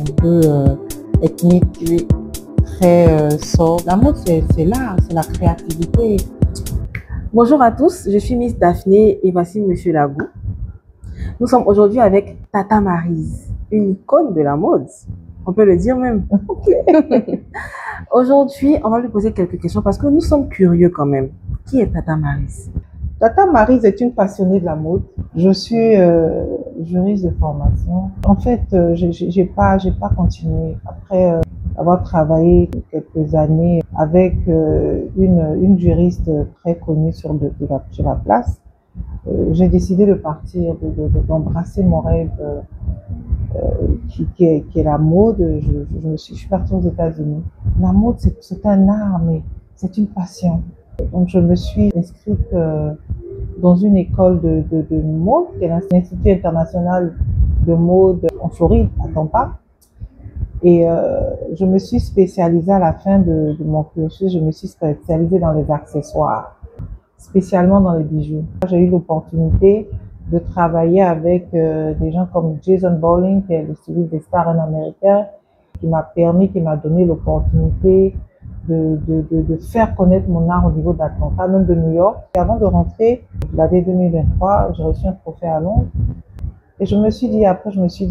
un peu ethnique, Oui. très sobre. La mode, c'est l'art, c'est la créativité. Bonjour à tous, je suis Miss Daphné et voici Monsieur Lagou. Nous sommes aujourd'hui avec Tata Maryse, une icône de la mode. On peut le dire même. Aujourd'hui, on va lui poser quelques questions parce que nous sommes curieux quand même. Qui est Tata Maryse? Tata Maryse est une passionnée de la mode. Je suis juriste de formation. En fait, j'ai pas continué. Après avoir travaillé quelques années avec une juriste très connue sur la place, j'ai décidé de partir, d'embrasser mon rêve qui est la mode. Je suis partie aux États-Unis. La mode, c'est un art, mais c'est une passion. Donc, je me suis inscrite dans une école de mode, qui est l'Institut international de mode en Floride, à Tampa. Et je me suis spécialisée à la fin de mon cursus, je me suis spécialisée dans les accessoires, spécialement dans les bijoux. J'ai eu l'opportunité de travailler avec des gens comme Jason Bowling, qui est le styliste des stars américains, qui m'a donné l'opportunité de faire connaître mon art au niveau d'Atlanta, même de New York. Et avant de rentrer, l'année 2023, j'ai reçu un trophée à Londres. Et je me suis dit,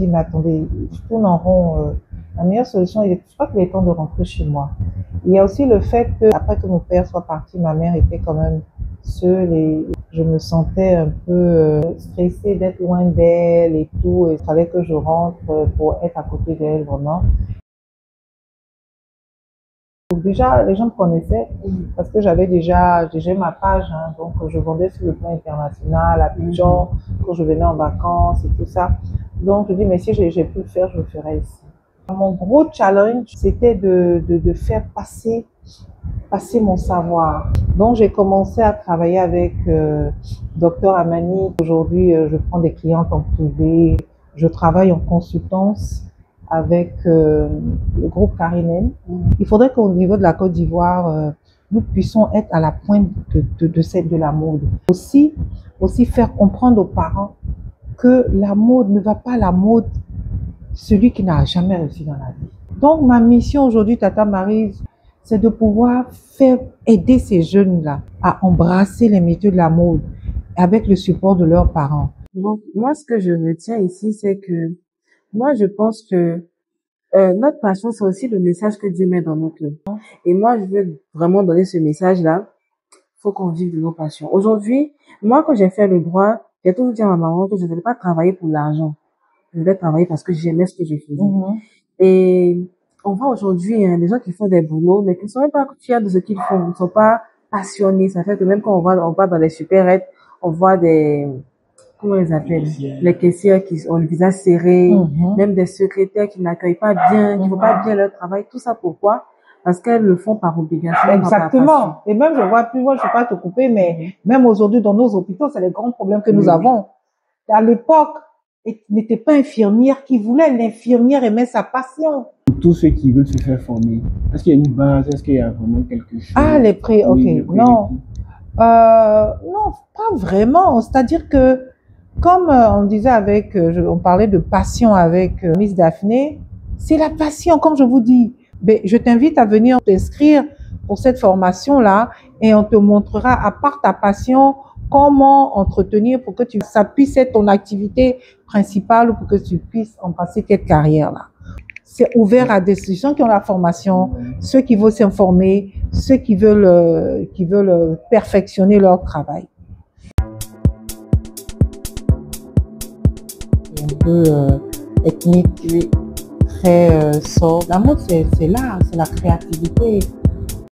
mais attendez, je tourne en rond. La meilleure solution, je crois qu'il est temps de rentrer chez moi. Il y a aussi le fait que, après que mon père soit parti, ma mère était quand même seule et je me sentais un peu stressée d'être loin d'elle et tout. Et il fallait que je rentre pour être à côté d'elle, vraiment. Donc déjà, les gens me connaissaient parce que j'avais déjà ma page, hein, donc je vendais sur le plan international, à Abidjan, quand je venais en vacances et tout ça. Donc je dis, mais si j'ai pu le faire, je le ferai ici. Mon gros challenge, c'était de faire passer mon savoir. Donc j'ai commencé à travailler avec Dr Amani. Aujourd'hui, je prends des clientes en privé, je travaille en consultance avec le groupe Carinen. Il faudrait qu'au niveau de la Côte d'Ivoire, nous puissions être à la pointe de la mode. Aussi faire comprendre aux parents que la mode ne va pas à la mode celui qui n'a jamais réussi dans la vie. Donc ma mission aujourd'hui, Tata Maryse, c'est de pouvoir aider ces jeunes-là à embrasser les métiers de la mode avec le support de leurs parents. Donc, moi, ce que je retiens ici, c'est que moi, je pense que notre passion, c'est aussi le message que Dieu met dans notre cœur. Et moi, je veux vraiment donner ce message-là. Faut qu'on vive de nos passions. Aujourd'hui, moi, quand j'ai fait le droit, j'ai toujours dit à ma maman que je ne voulais pas travailler pour l'argent. Je voulais travailler parce que j'aimais ce que je faisais. Et on voit aujourd'hui des gens qui font des boulots, mais qui ne sont même pas fiers de ce qu'ils font. Ils ne sont pas passionnés. Ça fait que même quand on va dans les supérettes, on voit comment on les appelle, les caissières qui ont le visage serré, même des secrétaires qui n'accueillent pas bien, qui ne font pas bien leur travail. Tout ça pourquoi? Parce qu'elles le font par obligation. Exactement. Et même, je vois plus, moi, je ne vais pas te couper, mais même aujourd'hui, dans nos hôpitaux, c'est les grands problèmes que nous avons. À l'époque, n'était pas infirmière qui voulait, l'infirmière aimait sa passion. Pour tous ceux qui veulent se faire former, est-ce qu'il y a une base, est-ce qu'il y a vraiment quelque chose? Ah, les prix, ok, oui, non. Non, pas vraiment. C'est-à-dire que, comme on disait on parlait de passion avec Miss Daphné, c'est la passion, comme je vous dis. Ben, je t'invite à venir t'inscrire pour cette formation-là et on te montrera, à part ta passion, comment entretenir pour que ça puisse être ton activité principale ou pour que tu puisses embrasser cette carrière-là. C'est ouvert à des gens qui ont la formation, ceux qui veulent s'informer, ceux qui veulent perfectionner leur travail. Un peu ethnique, très sobre. La mode, c'est l'art, c'est la créativité.